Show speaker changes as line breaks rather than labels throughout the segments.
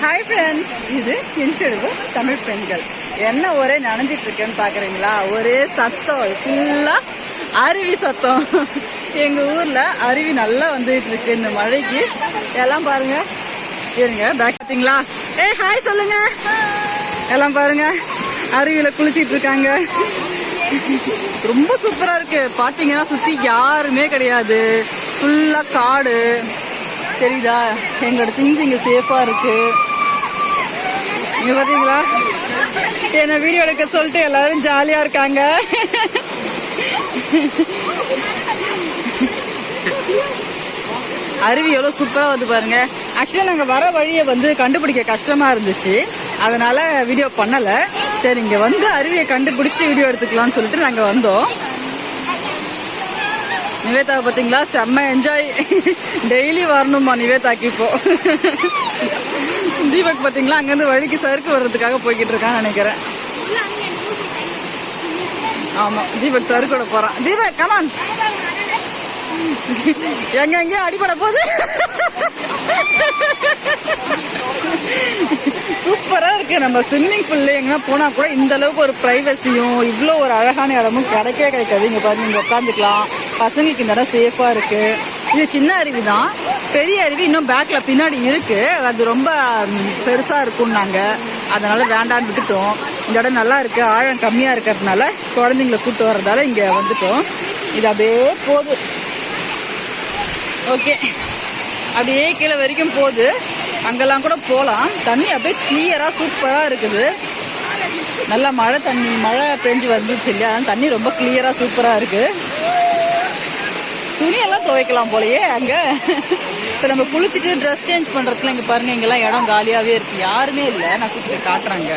Hi friends, இது சின்செடுவு தமிழ் பெண்கள். என்ன ஒரே நனைஞ்சிட்டு இருக்கேன்னு பாக்குறீங்களா? ஒரே சத்தம், ஃபுல்லா அருவி சத்தம். எங்க ஊர்ல அருவி நல்லா வந்துட்டு இருக்கு இந்த மழைக்கு. எல்லாம் பாருங்க, இருங்க பேக் பார்த்தீங்களா? ஹாய் சொல்லுங்க. எல்லாம் பாருங்க, அருவியில குளிச்சிட்டு இருக்காங்க. ரொம்ப சூப்பரா இருக்கு. பாத்தீங்கன்னா சுத்தி யாருமே கிடையாது, ஃபுல்லா காடு. தெரியுதா? எங்களோட திங்ஸ் இங்க சேஃபா இருக்கு. இங்க பாத்தீங்களா? என்ன வீடியோ எடுக்க சொல்லிட்டு எல்லாரும் ஜாலியா இருக்காங்க. அருவி எவ்வளவு சூப்பரா வந்து பாருங்க. ஆக்சுவலா நாங்க வர வழியை கண்டுபிடிக்க கஷ்டமா இருந்துச்சு, அதனால வீடியோ பண்ணல. சரி, இங்க அருவியை கண்டுபிடிச்சிட்டு வீடியோ எடுத்துக்கலாம்னு சொல்லிட்டு நாங்க வந்தோம். நிவேதாவை பாத்தீங்களா? செம்ம என்ஜாய். டெய்லி வரணுமா நிவேதாக்கு. இப்போ தீபக் பாத்தீங்களா? அங்கிருந்து வழிக்கு சறுக்கு வர்றதுக்காக போய்கிட்டு இருக்கான்னு நினைக்கிறேன். ஆமா, தீபக் சறுக்கோட போறான். தீபக் கமான். எங்க எங்கேயும் அடிபட போகுது. சூப்பரா இருக்கு. நம்ம ஸ்விம்மிங் பூல்ல எங்கன்னா போனா கூட இந்த அளவுக்கு ஒரு பிரைவசியும் இவ்வளோ ஒரு அழகான இடமும் கிடைக்கவே கிடைக்காது. இங்க பாருங்க, இங்க உட்காந்துக்கலாம். பசங்களுக்கு இந்த இடம் சேஃபா இருக்கு. இது சின்ன அருவி தான். பெரிய அருவி இன்னும் பேக்ல பின்னாடி இருக்கு. அது ரொம்ப பெருசா இருக்கும்னாங்க, அதனால வேண்டான்னு விட்டுட்டோம். இந்த இடம் நல்லா இருக்கு, ஆழம் கம்மியா இருக்கிறதுனால குழந்தைங்களை கூட்டு வர்றதால இங்க வந்துட்டோம். இது அப்படியே போகுது. ஓகே, அப்படியே கீழே வரைக்கும் போகுது. அங்கெல்லாம் கூட போகலாம். தண்ணி அப்படியே கிளியரா சூப்பரா இருக்குது. நல்லா மழை பெஞ்சு வந்துச்சு இல்லையா? தண்ணி ரொம்ப கிளியரா சூப்பரா இருக்கு. துணியெல்லாம் துவைக்கலாம் போலயே அங்க. இப்போ நம்ம குளிச்சுட்டு ட்ரெஸ் சேஞ்ச் பண்றதுல இங்க பாருங்க, இங்கெல்லாம் இடம் காலியாவே இருக்கு, யாருமே இல்லை. நான் கூப்பிட்டு காட்டுறாங்க,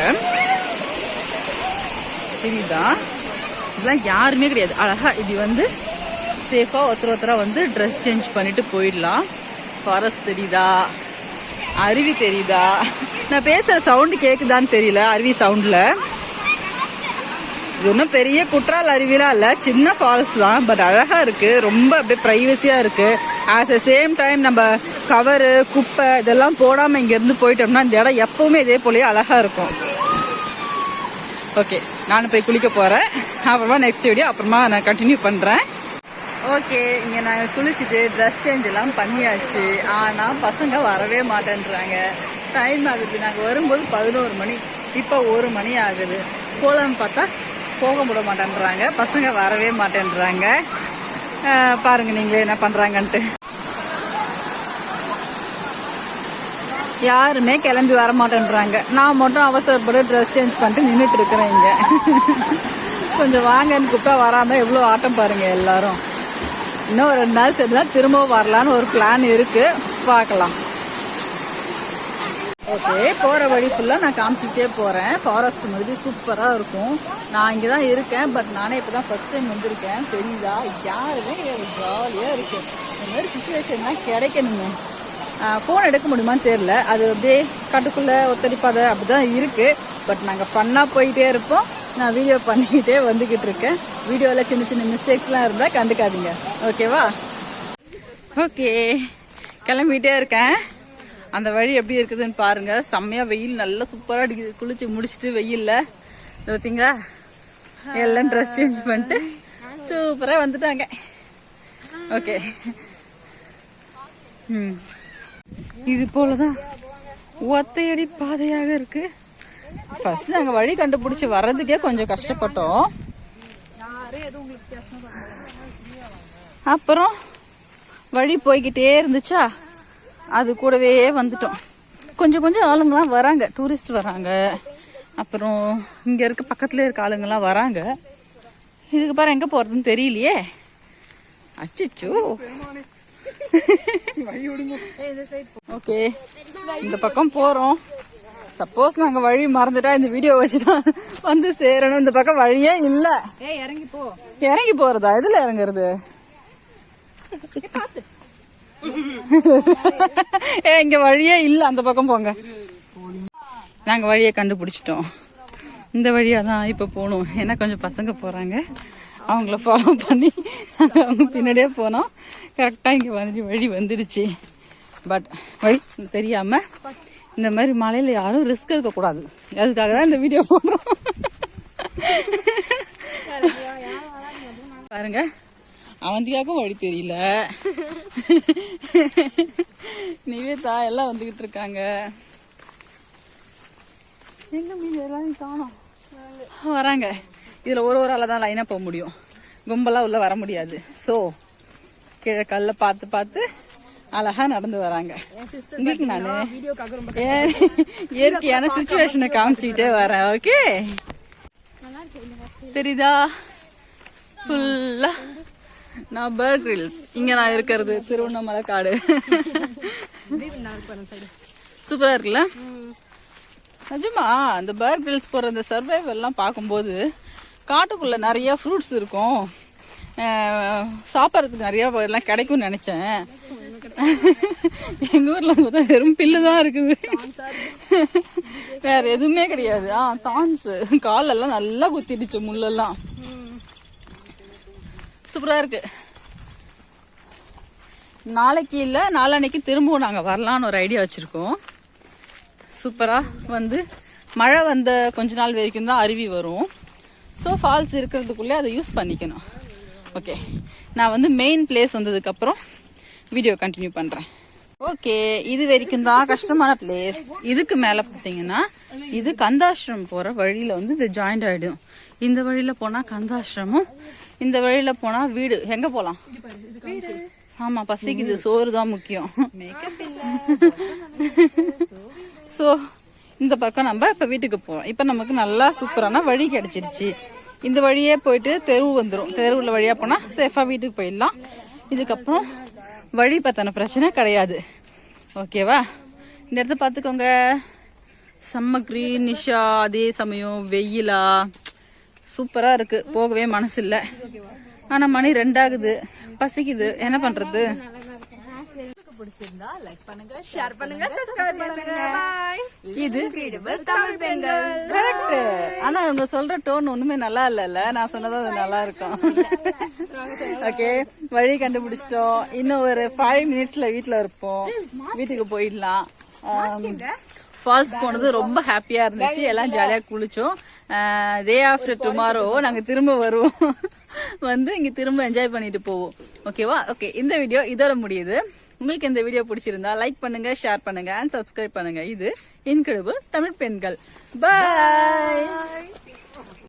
தெரியுதா? இதெல்லாம் யாருமே கிடையாது. அழகா இது சேஃபா ஒருத்தரா ட்ரெஸ் சேஞ்ச் பண்ணிட்டு போயிடலாம். ஃபாரஸ்ட் தெரியுதா? அருவி தெரியுதா? நான் பேசுற சவுண்டு கேக்குதான்னு தெரியல. அருவி சவுண்ட்ல இது ஒன்றும் பெரிய குற்றால அருவிலாம் இல்ல, சின்ன ஃபால்ஸ் தான். பட் அழகா இருக்கு, ரொம்ப அப்படியே பிரைவசியா இருக்கு. அட் த சேம் டைம் நம்ம கவரு குப்பை இதெல்லாம் போடாம இங்க இருந்து போயிட்டோம்னா இந்த இடம் எப்பவுமே இதே போலயே அழகா இருக்கும். ஓகே, நானும் போய் குளிக்க போறேன். அப்புறமா நெக்ஸ்ட் வீடியோ அப்புறமா நான் கண்டினியூ பண்றேன். ஓகே, இங்க நாங்க குளிச்சுட்டு ட்ரெஸ் சேஞ்ச் எல்லாம் பண்ணியாச்சு. ஆனா பசங்க வரவே மாட்டேன்றாங்க. டைம் ஆகுது. நாங்க வரும்போது 11 மணி, இப்ப 1 மணி ஆகுது. போலான்னு பார்த்தா போக விட மாட்டேன்றாங்க. பசங்க வரவே மாட்டேன்றாங்க. பாருங்க நீங்களே என்ன பண்றாங்கன்ட்டு. யாருமே கிளம்பி வர மாட்டேன்றாங்க. நான் மட்டும் அவசரப்பட்டு ட்ரெஸ் சேஞ்ச் பண்ணிட்டு நின்றுட்டு இருக்கிறேன் இங்க. கொஞ்சம் வாங்கன்னு கூப்பிட்டா வராம எவ்வளவு ஆட்டம் பாருங்க எல்லாரும். இன்னும் 2 நாள் சேர்ந்துதான் திரும்பவும் வரலான்னு ஒரு பிளான் இருக்கு, பார்க்கலாம். ஓகே, போற வழி ஃபுல்லா நான் காமிச்சிட்டே போறேன். ஃபாரஸ்ட் மாதிரி சூப்பரா இருக்கும். நான் இங்கதான் இருக்கேன், பட் நானே இப்பதான் ஃபர்ஸ்ட் டைம் வந்திருக்கேன். தெரியுதா? யாருமே ஜாலியா இருக்கு. இந்த மாதிரி சுச்சுவேஷன் தான் கிடைக்கணுங்க. போன் எடுக்க முடியுமான்னு தெரியல. அது அப்படியே காட்டுக்குள்ள ஒத்தடிப்பாதை அப்படிதான் இருக்கு. பட் நாங்க ஃபன்னா போயிட்டே இருப்போம். நான் வீடியோ பண்ணிக்கிட்டே வந்துகிட்டு இருக்கேன். வீடியோவில் சின்ன சின்ன மிஸ்டேக்ஸ்லாம் இருந்தால் கண்டுக்காதீங்க, ஓகேவா? ஓகே, கிளம்பிட்டே இருக்கேன். அந்த வழி எப்படி இருக்குதுன்னு பாருங்க. செம்மையா வெயில் நல்லா சூப்பராக அடிக்குது. குளிச்சு முடிச்சுட்டு வெயில்ல பார்த்தீங்களா, எல்லாம் ட்ரெஸ் சேஞ்ச் பண்ணிட்டு சூப்பராக வந்துட்டாங்க. ஓகே, இது போலதான் ஒத்தையடி பாதையாக இருக்கு. ஃபர்ஸ்ட் நாங்க வழி கண்டுபிடிச்சு வர்றதுக்கே கொஞ்சம் கஷ்டப்பட்டோம். அப்புறம் வழி போய்கிட்டே இருந்துச்சா, அது கூடவே வந்துட்டோம். கொஞ்சம் ஆளுங்கெல்லாம் வராங்க, டூரிஸ்ட் வராங்க. அப்புறம் இங்க இருக்க பக்கத்துல இருக்க ஆளுங்கெல்லாம் வராங்க. இதுக்கு பாரு எங்க போறதுன்னு தெரியலையே. அச்சோ. ஓகே, இந்த பக்கம் போறோம். சப்போஸ் நாங்க வழி மறந்துட்டா இந்த வீடியோ வச்சுதான் சேரணும். இந்த பக்கம் வழியே இல்ல. இறங்கி போறதா? எதுல இறங்குறது? இங்க வழியே இல்ல, அந்த பக்கம் போங்க. நாங்க வழியை கண்டுபிடிச்சிட்டோம். இந்த வழியாதான் இப்ப போகணும். ஏன்னா கொஞ்சம் பசங்க போறாங்க, அவங்கள ஃபாலோ பண்ணி அவங்க பின்னாடியே போனோம். கரெக்டா இங்க வழி வந்துடுச்சு. பட் வழி தெரியாம இந்த மாதிரி மலையில யாரும் ரிஸ்க் இருக்கக்கூடாது, அதுக்காக தான் இந்த வீடியோ போடுறோம். பாருங்க, அவந்திக்காக்கும் வழி தெரியல, நிவேதா எல்லாம் வந்துகிட்டு இருக்காங்க. எங்க மீன் எல்லாரும் காணோம். வராங்க. இதுல ஒரு ஆளா தான் லைனா போக முடியும், கும்பலா உள்ள வர முடியாது. ஸோ கீழே கல்ல பார்த்து பார்த்து அழகா நடந்து வராங்க. உங்களுக்கு நானு இயற்கையான சிச்சுவேஷனை காமிச்சுக்கிட்டே வரேன். ஓகே, தெரியுதா? ஃபுல்லா நான் பேர்ட் ஹில்ஸ், இங்க நான் இருக்கிறது திருவண்ணாமலை காடு. சூப்பரா இருக்குல்ல? நிஜமா அந்த பேர்ட் ஹில்ஸ் போற இந்த சர்வைவல் எல்லாம் பார்க்கும்போது காட்டுக்குள்ள நிறைய ஃப்ரூட்ஸ் இருக்கும், சாப்பிட்றதுக்கு நிறைய எல்லாம் கிடைக்கும்னு நினைச்சேன். எங்க ஊர்ல பார்த்தா வெறும் பில்லு தான் இருக்குது, வேற எதுவுமே கிடையாது. தான்ஸ் காலெல்லாம் நல்லா குத்திடுச்சு முள்ளெல்லாம். சூப்பரா இருக்கு. நாளைக்கு இல்ல நாளான்னைக்கு திரும்பவும் நாங்க வரலான்னு ஒரு ஐடியா வச்சிருக்கோம். சூப்பரா வந்து மழை வந்த கொஞ்ச நாள் வரைக்கும் தான் அருவி வரும். ஸோ ஃபால்ஸ் இருக்கிறதுக்குள்ளே அதை யூஸ் பண்ணிக்கணும். ஓகே, நான் வந்து மெயின் பிளேஸ் வந்ததுக்கு அப்புறம் வீடியோ கண்டினியூ பண்றேன். ஓகே, இது வரைக்கும் தான் கஷ்டமான பிளேஸ். இதுக்கு மேல பாத்தீங்கன்னா இது கந்தாசிரமம் போற வழியில வந்து இது ஜாயிண்ட் ஆயிடும். இந்த வழியில போனா கந்தாசிரமம், இந்த வழியில போனா வீடு. எங்க போலாம்? ஆமா, பசிக்குது, சோறு தான் முக்கியம். சோ இந்த பக்கம் நம்ம இப்ப வீட்டுக்கு போறோம். இப்ப நமக்கு நல்லா சூப்பரான வழி கிடைச்சிருச்சு. இந்த வழியே போயிட்டு தெருவு வந்துடும். தெருவுல வழியா போனா சேஃபா வீட்டுக்கு போயிடலாம். இதுக்கப்புறம் வழி பத்தின பிரச்சனை கிடையாது. ஓகேவா? இந்த இடத்த பாத்துக்கோங்க, செம்ம கிரீனிஷா, அதே சமயம் வெயிலா சூப்பரா இருக்கு. போகவே மனசு இல்ல. ஆனா மணி 2 ஆகுது, பசிக்குது, என்ன பண்றது? பிடிச்சிருந்தா லைக் பண்ணுங்க, ஷேர் பண்ணுங்க, சப்ஸ்கிரைப் பண்ணுங்க. இது தமிழ் பெண்கள். கரெக்ட். ஆனா அவங்க சொல்ற டோன் ஒண்ணுமே நல்லா இல்ல. நான் சொன்னது அது நல்லா இருக்கும். ஓகே, வழி கண்டுபிடிச்சிட்டோம். இன்னும் ஒரு 5 மினிட்ஸ்ல வீட்டுல இருப்போம். வீட்டுக்கு போயிடலாம். ஃபால்ஸ் போனது ரொம்ப ஹாப்பியா இருந்துச்சு. எல்லாம் ஜாலியா குளிச்சோம். டே ஆஃப்டர் டுமாரோ நாங்க திரும்ப வருவோம். வந்து இங்க திரும்ப என்ஜாய் பண்ணிட்டு போவோம். ஓகேவா? ஓகே, இந்த வீடியோ இதோட முடியுது. உங்களுக்கு இந்த வீடியோ பிடிச்சிருந்தா லைக் பண்ணுங்க, ஷேர் பண்ணுங்க அண்ட் சப்ஸ்கிரைப் பண்ணுங்க. இது இன்கிரெடிபிள் தமிழ் பெண்கள். பை.